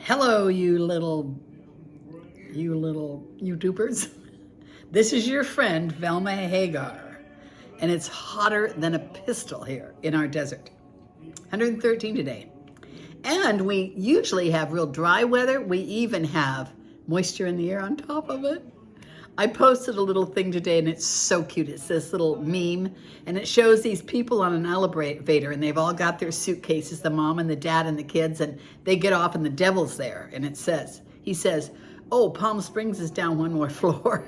Hello, you little YouTubers. This is your friend, Velma Hagar, and it's hotter than a pistol here in our desert. 113 today. And we usually have real dry weather. We even have moisture in the air on top of it. I posted a little thing today and it's so cute. It's this little meme and it shows these people on an elevator and they've all got their suitcases, the mom and the dad and the kids, and they get off and the devil's there. And he says, oh, Palm Springs is down one more floor.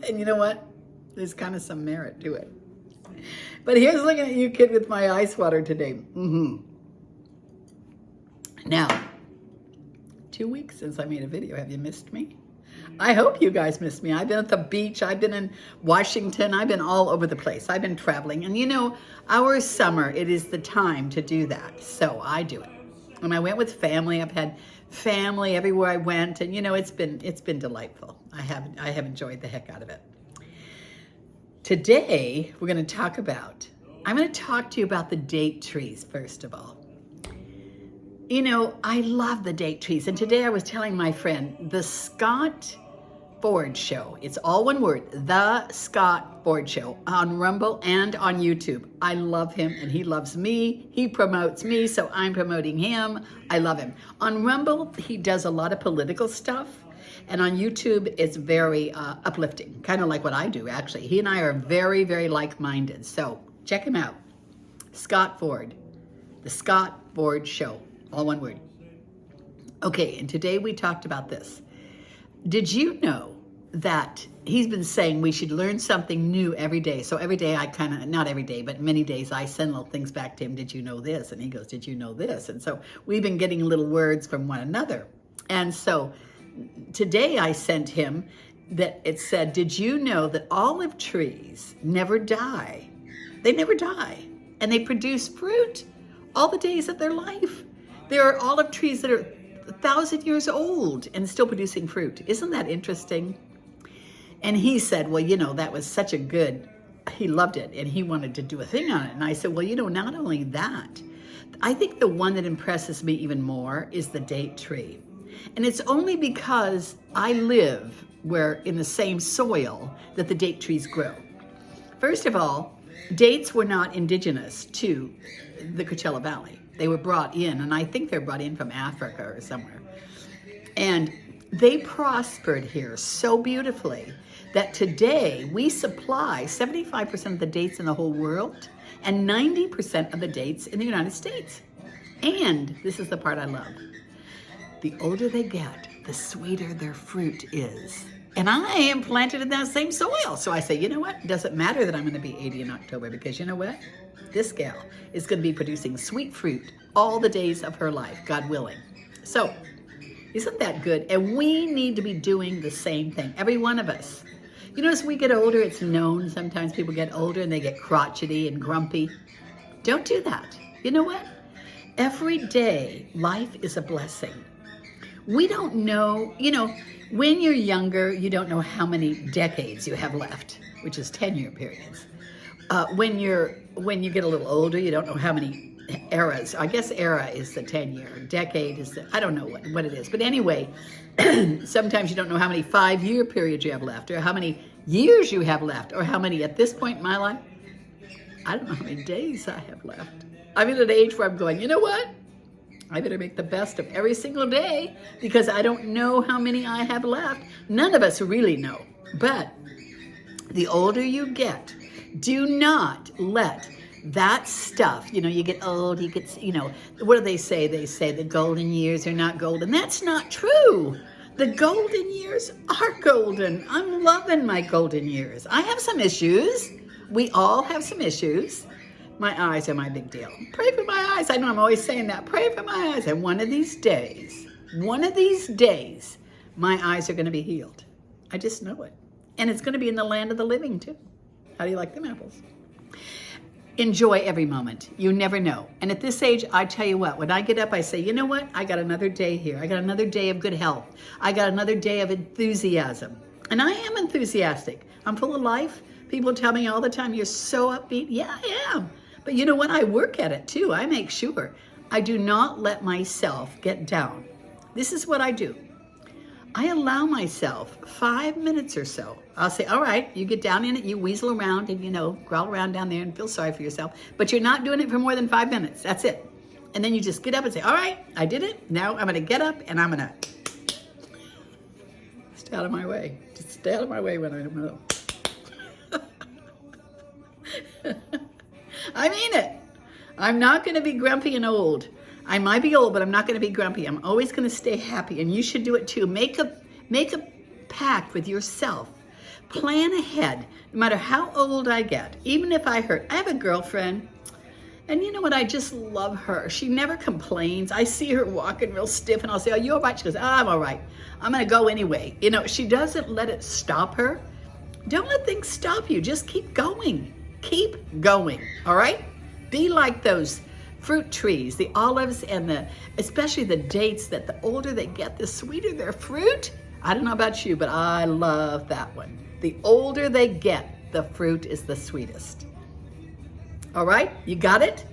And you know what? There's kind of some merit to it. But here's looking at you, kid, with my ice water today. Now, 2 weeks since I made a video. Have you missed me? I hope you guys missed me. I've been at the beach. I've been in Washington. I've been all over the place. I've been traveling. And you know, our summer, it is the time to do that. So I do it. And I went with family. I've had family everywhere I went. And you know, it's been delightful. I have enjoyed the heck out of it. Today, I'm going to talk to you about the date trees, first of all. You know, I love the date trees. And today I was telling my friend, the Scott Ford Show. It's all one word, the Scott Ford Show, on Rumble and on YouTube. I love him and he loves me. He promotes me, so I'm promoting him. I love him. On Rumble, he does a lot of political stuff. And on YouTube, it's very uplifting, kind of like what I do, actually. He and I are very, very like-minded. So check him out. Scott Ford, the Scott Ford Show. All one word. Okay, and today we talked about this. Did you know that he's been saying we should learn something new every day? So every day I not every day, but many days I send little things back to him. Did you know this? And he goes, did you know this? And so we've been getting little words from one another. And so today I sent him that it said, did you know that olive trees never die? They never die. And they produce fruit all the days of their life. There are olive trees that are 1,000 years old and still producing fruit. Isn't that interesting? And he said, well, you know, that was such a good, he loved it and he wanted to do a thing on it. And I said, well, you know, not only that, I think the one that impresses me even more is the date tree. And it's only because I live in the same soil that the date trees grow. First of all, dates were not indigenous to the Coachella Valley. They were brought in, and I think they're brought in from Africa or somewhere. And they prospered here so beautifully that today we supply 75% of the dates in the whole world and 90% of the dates in the United States. And this is the part I love. The older they get, the sweeter their fruit is. And I am planted in that same soil. So I say, you know what? It doesn't matter that I'm going to be 80 in October because you know what? This gal is going to be producing sweet fruit all the days of her life, God willing. So isn't that good? And we need to be doing the same thing, every one of us. You know, as we get older, it's known sometimes people get older and they get crotchety and grumpy. Don't do that. You know what? Every day, life is a blessing. We don't know, you know, when you're younger, you don't know how many decades you have left, which is 10-year periods. When you get a little older, you don't know how many eras. I guess era is the 10-year. Decade is I don't know what it is. But anyway, sometimes you don't know how many 5-year periods you have left, or how many years you have left, or how many, at this point in my life, I don't know how many days I have left. I'm at an age where I'm going, you know what? I better make the best of every single day because I don't know how many I have left. None of us really know. But the older you get, do not let that stuff, you know, you get old, you get, you know, what do they say? They say the golden years are not golden. That's not true. The golden years are golden. I'm loving my golden years. I have some issues. We all have some issues. My eyes are my big deal. Pray for my eyes. I know I'm always saying that. Pray for my eyes. And one of these days, my eyes are going to be healed. I just know it. And it's going to be in the land of the living too. How do you like them apples? Enjoy every moment. You never know. And at this age, I tell you what, when I get up, I say, you know what? I got another day here. I got another day of good health. I got another day of enthusiasm. And I am enthusiastic. I'm full of life. People tell me all the time, you're so upbeat. Yeah, I am. But you know what? I work at it too. I make sure I do not let myself get down. This is what I do. I allow myself 5 minutes or so. I'll say, all right, you get down in it, you weasel around and, growl around down there and feel sorry for yourself, but you're not doing it for more than 5 minutes. That's it. And then you just get up and say, all right, I did it. Now I'm going to get up and I'm going to stay out of my way. Just stay out of my way when I'm I mean it. I'm not going to be grumpy and old. I might be old, but I'm not going to be grumpy. I'm always going to stay happy, and you should do it too. Make a pact with yourself. Plan ahead, no matter how old I get, even if I hurt. I have a girlfriend, and you know what? I just love her. She never complains. I see her walking real stiff, and I'll say, are you all right? She goes, I'm all right. I'm going to go anyway. She doesn't let it stop her. Don't let things stop you. Just keep going. Keep going, all right? Be like those fruit trees, the olives and especially the dates, that the older they get, the sweeter their fruit. I don't know about you, but I love that one. The older they get, the fruit is the sweetest. All right, you got it?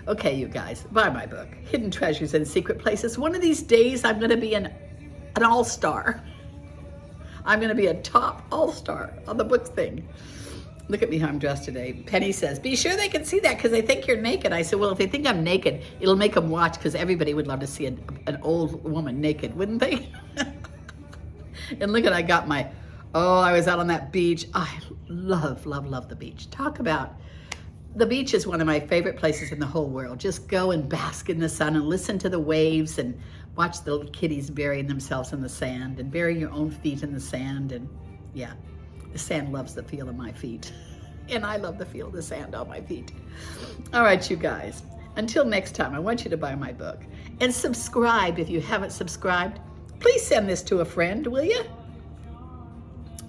Okay, you guys, buy my book, Hidden Treasures in Secret Places. One of these days, I'm gonna be an all-star. I'm gonna be a top all-star on the book thing. Look at me how I'm dressed today. Penny says, be sure they can see that because they think you're naked. I said, well, if they think I'm naked, it'll make them watch because everybody would love to see an old woman naked, wouldn't they? And look at, I got I was out on that beach. I love, love, love the beach. Talk about, the beach is one of my favorite places in the whole world. Just go and bask in the sun and listen to the waves and watch the little kitties burying themselves in the sand and bury your own feet in the sand. And yeah. The sand loves the feel of my feet, and I love the feel of the sand on my feet. All right, you guys, until next time, I want you to buy my book and subscribe if you haven't subscribed. Please send this to a friend, will you?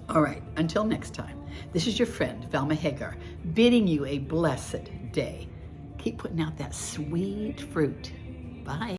All right, until next time, this is your friend, Velma Hagar, bidding you a blessed day. Keep putting out that sweet fruit. Bye.